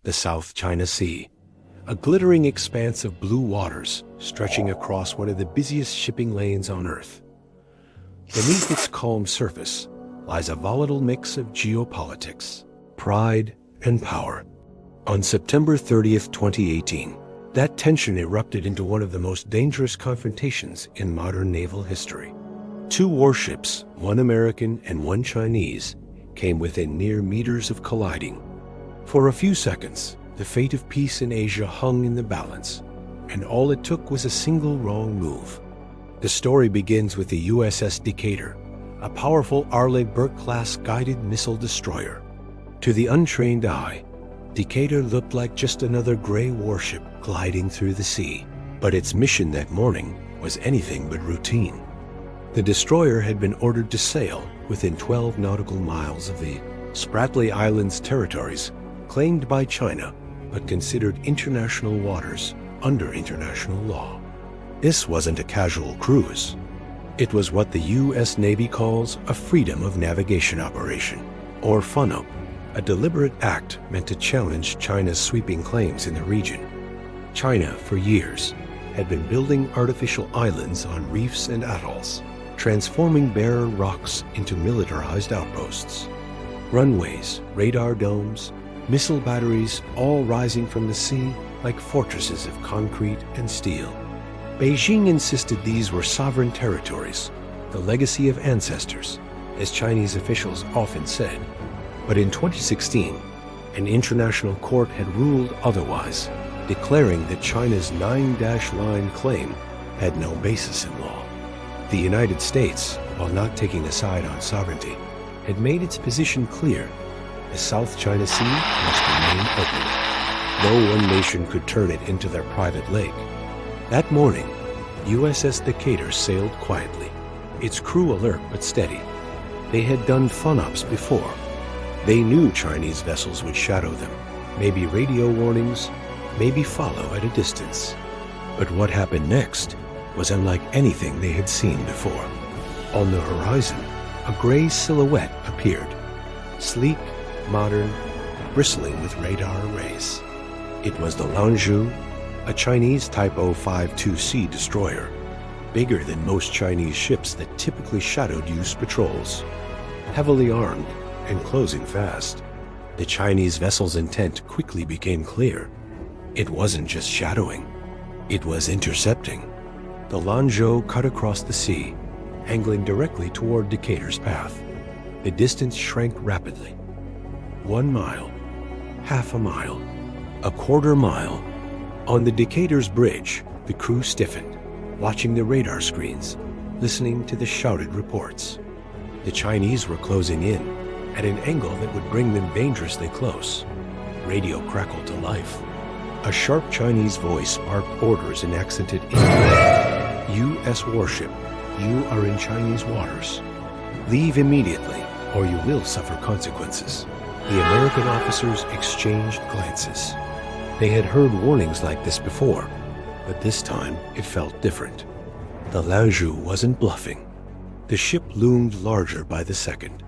the South China Sea, a glittering expanse of blue waters stretching across one of the busiest shipping lanes on Earth. Beneath its calm surface lies a volatile mix of geopolitics, pride, and power. On September 30th, 2018, that tension erupted into one of the most dangerous confrontations in modern naval history. Two warships, one American and one Chinese, came within mere meters of colliding. For a few seconds, the fate of peace in Asia hung in the balance, and all it took was a single wrong move. The story begins with the USS Decatur, a powerful Arleigh-Burke-class guided missile destroyer. To the untrained eye, Decatur looked like just another gray warship gliding through the sea, but its mission that morning was anything but routine. The destroyer had been ordered to sail within 12 nautical miles of the Spratly Islands territories claimed by China, but considered international waters under international law. This wasn't a casual cruise. It was what the U.S. Navy calls a freedom of navigation operation, or FONOP, a deliberate act meant to challenge China's sweeping claims in the region. China, for years, had been building artificial islands on reefs and atolls, transforming bare rocks into militarized outposts. Runways, radar domes, missile batteries, all rising from the sea like fortresses of concrete and steel. Beijing insisted these were sovereign territories, the legacy of ancestors, as Chinese officials often said. But in 2016, an international court had ruled otherwise, declaring that China's 9-line claim had no basis in law. The United States, while not taking a side on sovereignty, had made its position clear. The South China Sea must remain open. No one nation could turn it into their private lake. That morning, USS Decatur sailed quietly, its crew alert but steady. They had done FONOPs before. They knew Chinese vessels would shadow them, maybe radio warnings, maybe follow at a distance. But what happened next was unlike anything they had seen before. On the horizon, a gray silhouette appeared, sleek, modern, bristling with radar arrays. It was the Lanzhou, a Chinese Type 052C destroyer, bigger than most Chinese ships that typically shadowed use patrols. Heavily armed and closing fast, the Chinese vessel's intent quickly became clear. It wasn't just shadowing, it was intercepting. The Lanzhou cut across the sea, angling directly toward Decatur's path. The distance shrank rapidly. 1 mile, half a mile, a quarter mile. On the Decatur's bridge, the crew stiffened, watching the radar screens, listening to the shouted reports. The Chinese were closing in, at an angle that would bring them dangerously close. Radio crackled to life. A sharp Chinese voice sparked orders in accented English. U.S. warship, you are in Chinese waters. Leave immediately, or you will suffer consequences. The American officers exchanged glances. They had heard warnings like this before, but this time it felt different. The Lanzhou wasn't bluffing. The ship loomed larger by the second,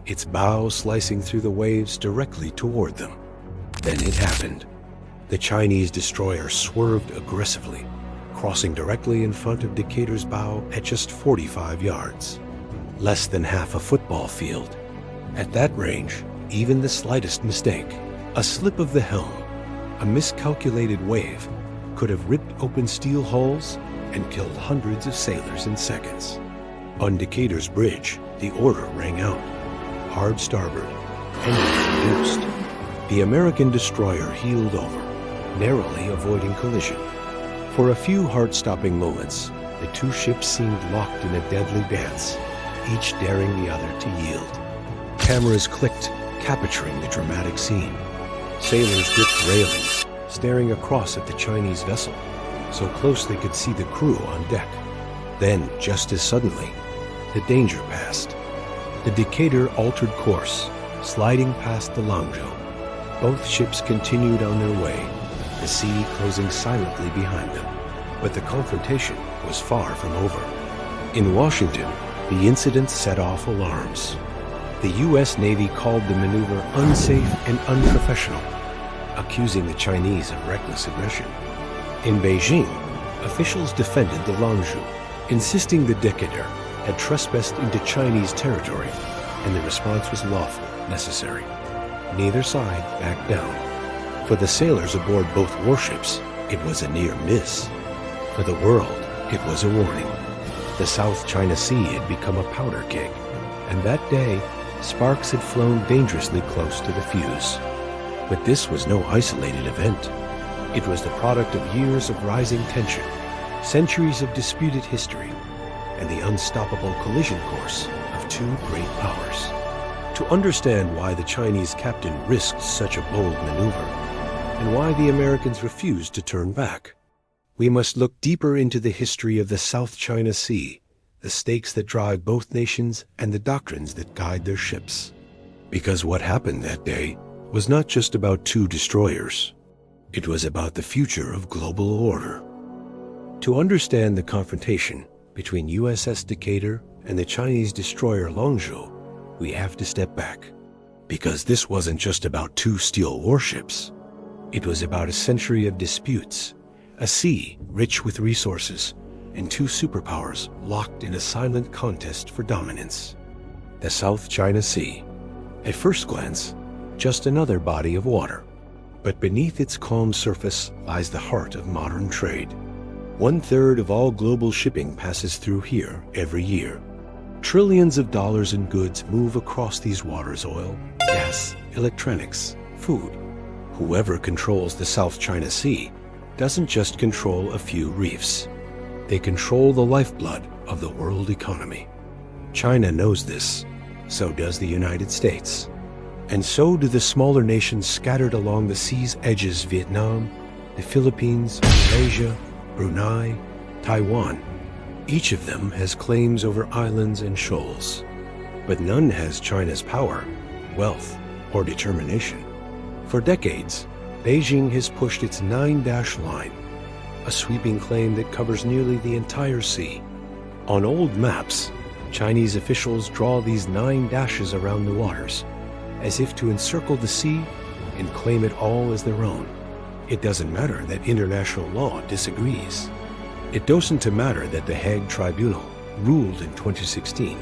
its bow slicing through the waves directly toward them. Then it happened. The Chinese destroyer swerved aggressively, crossing directly in front of Decatur's bow at just 45 yards, less than half a football field. At that range, even the slightest mistake, a slip of the helm, a miscalculated wave, could have ripped open steel hulls and killed hundreds of sailors in seconds. On Decatur's bridge, the order rang out. Hard starboard, engine reduced. The American destroyer heeled over, narrowly avoiding collision. For a few heart-stopping moments, the two ships seemed locked in a deadly dance, each daring the other to yield. Cameras clicked, capturing the dramatic scene. Sailors gripped railings, staring across at the Chinese vessel, so close they could see the crew on deck. Then, just as suddenly, the danger passed. The Decatur altered course, sliding past the Lanzhou. Both ships continued on their way, the sea closing silently behind them. But the confrontation was far from over. In Washington, the incident set off alarms. The U.S. Navy called the maneuver unsafe and unprofessional. accusing the Chinese of reckless aggression. In Beijing, officials defended the Lanzhou, insisting the Decatur had trespassed into Chinese territory, and the response was lawful, necessary. Neither side backed down. For the sailors aboard both warships, it was a near miss. For the world, it was a warning. The South China Sea had become a powder keg, and that day, sparks had flown dangerously close to the fuse. But this was no isolated event. It was the product of years of rising tension, centuries of disputed history, and the unstoppable collision course of two great powers. To understand why the Chinese captain risked such a bold maneuver, and why the Americans refused to turn back, we must look deeper into the history of the South China Sea, the stakes that drive both nations and the doctrines that guide their ships. Because what happened that day was not just about two destroyers. It was about the future of global order. To understand the confrontation between USS Decatur and the Chinese destroyer Lanzhou, we have to step back. Because this wasn't just about two steel warships. It was about a century of disputes, a sea rich with resources, and two superpowers locked in a silent contest for dominance. The South China Sea, at first glance, just another body of water. But beneath its calm surface lies the heart of modern trade. 1/3 of all global shipping passes through here every year. Trillions of dollars in goods move across these waters: oil, gas, electronics, food. Whoever controls the South China Sea doesn't just control a few reefs. They control the lifeblood of the world economy. China knows this. So does the United States. And so do the smaller nations scattered along the sea's edges: Vietnam, the Philippines, Malaysia, Brunei, Taiwan. Each of them has claims over islands and shoals. But none has China's power, wealth, or determination. For decades, Beijing has pushed its 9-dash line, a sweeping claim that covers nearly the entire sea. On old maps, Chinese officials draw these 9 dashes around the waters, as if to encircle the sea and claim it all as their own. It doesn't matter that international law disagrees. It doesn't matter that the Hague Tribunal ruled in 2016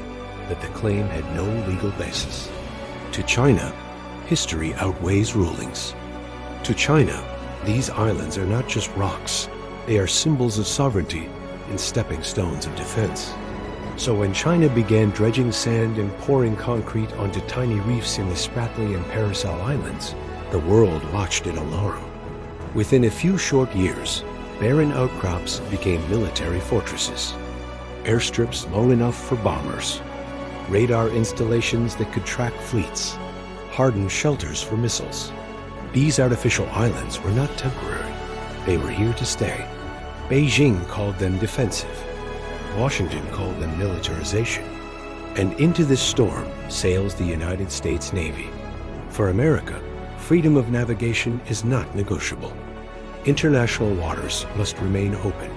that the claim had no legal basis. To China, history outweighs rulings. To China, these islands are not just rocks. They are symbols of sovereignty and stepping stones of defense. So when China began dredging sand and pouring concrete onto tiny reefs in the Spratly and Paracel Islands, the world watched in alarm. Within a few short years, barren outcrops became military fortresses. Airstrips long enough for bombers, radar installations that could track fleets, hardened shelters for missiles. These artificial islands were not temporary. They were here to stay. Beijing called them defensive. Washington called them militarization. And into this storm sails the United States Navy. For America, freedom of navigation is not negotiable. International waters must remain open,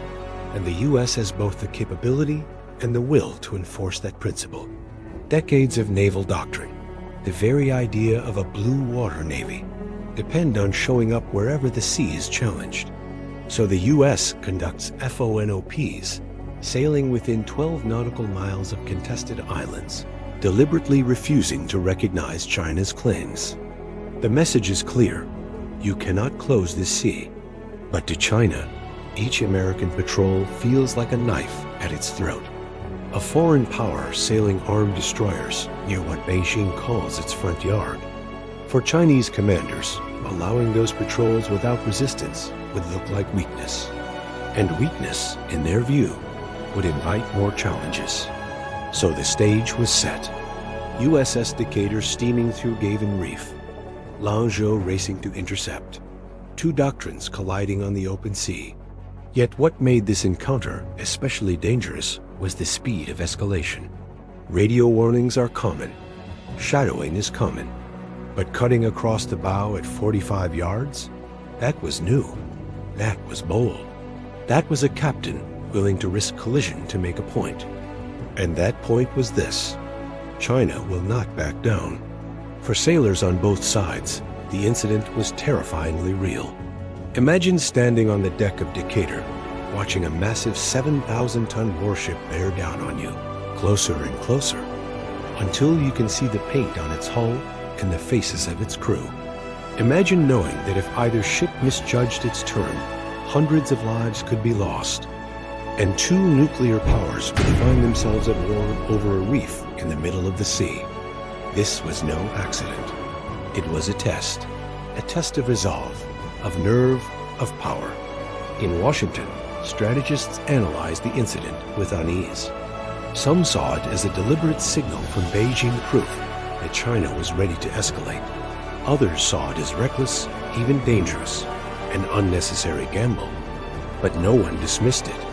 and the U.S. has both the capability and the will to enforce that principle. Decades of naval doctrine, the very idea of a blue water navy, depend on showing up wherever the sea is challenged. So the U.S. conducts FONOPs, sailing within 12 nautical miles of contested islands, deliberately refusing to recognize China's claims. The message is clear: you cannot close this sea. But to China, each American patrol feels like a knife at its throat. A foreign power sailing armed destroyers near what Beijing calls its front yard. For Chinese commanders, allowing those patrols without resistance would look like weakness. And weakness, in their view, would invite more challenges. So the stage was set. USS Decatur steaming through Gavin Reef, Lanzhou racing to intercept. Two doctrines colliding on the open sea. Yet what made this encounter especially dangerous was the speed of escalation. Radio warnings are common. Shadowing is common. But cutting across the bow at 45 yards? That was new. That was bold. That was a captain willing to risk collision to make a point. And that point was this: China will not back down. For sailors on both sides, the incident was terrifyingly real. Imagine standing on the deck of Decatur, watching a massive 7,000-ton warship bear down on you, closer and closer, until you can see the paint on its hull and the faces of its crew. Imagine knowing that if either ship misjudged its turn, hundreds of lives could be lost, and two nuclear powers would find themselves at war over a reef in the middle of the sea. This was no accident. It was a test of resolve, of nerve, of power. In Washington, strategists analyzed the incident with unease. Some saw it as a deliberate signal from Beijing, proof that China was ready to escalate. Others saw it as reckless, even dangerous, an unnecessary gamble. But no one dismissed it,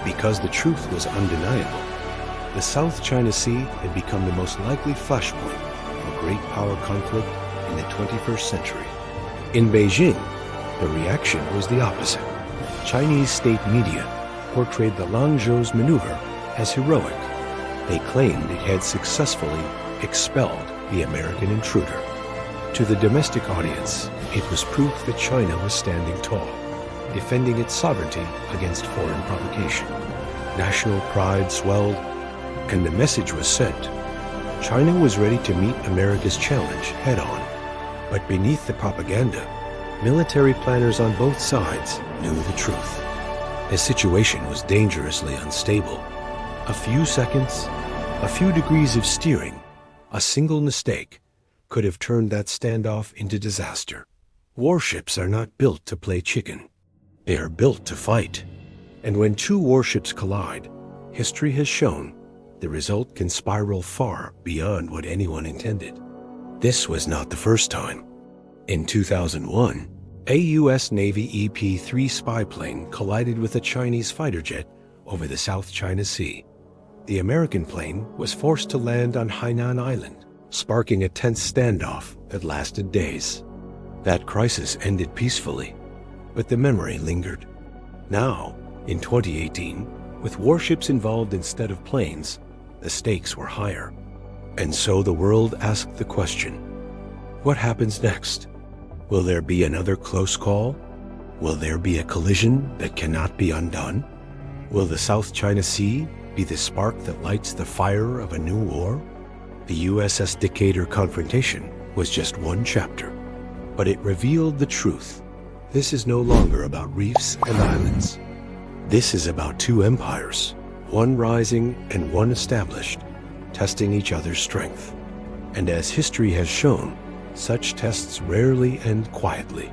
because the truth was undeniable. The South China Sea had become the most likely flashpoint of a great power conflict in the 21st century. In Beijing, the reaction was the opposite. Chinese state media portrayed the Lanzhou's maneuver as heroic. They claimed it had successfully expelled the American intruder. To the domestic audience, it was proof that China was standing tall, defending its sovereignty against foreign provocation. National pride swelled, and the message was sent. China was ready to meet America's challenge head-on. But beneath the propaganda, military planners on both sides knew the truth. The situation was dangerously unstable. A few seconds, a few degrees of steering, a single mistake could have turned that standoff into disaster. Warships are not built to play chicken. They are built to fight. And when two warships collide, history has shown the result can spiral far beyond what anyone intended. This was not the first time. In 2001, a U.S. Navy EP-3 spy plane collided with a Chinese fighter jet over the South China Sea. The American plane was forced to land on Hainan Island, sparking a tense standoff that lasted days. That crisis ended peacefully, but the memory lingered. Now, in 2018, with warships involved instead of planes, the stakes were higher. And so the world asked the question, what happens next? Will there be another close call? Will there be a collision that cannot be undone? Will the South China Sea be the spark that lights the fire of a new war? The USS Decatur confrontation was just one chapter, but it revealed the truth. This is no longer about reefs and islands. This is about two empires, one rising and one established, testing each other's strength. And as history has shown, such tests rarely end quietly.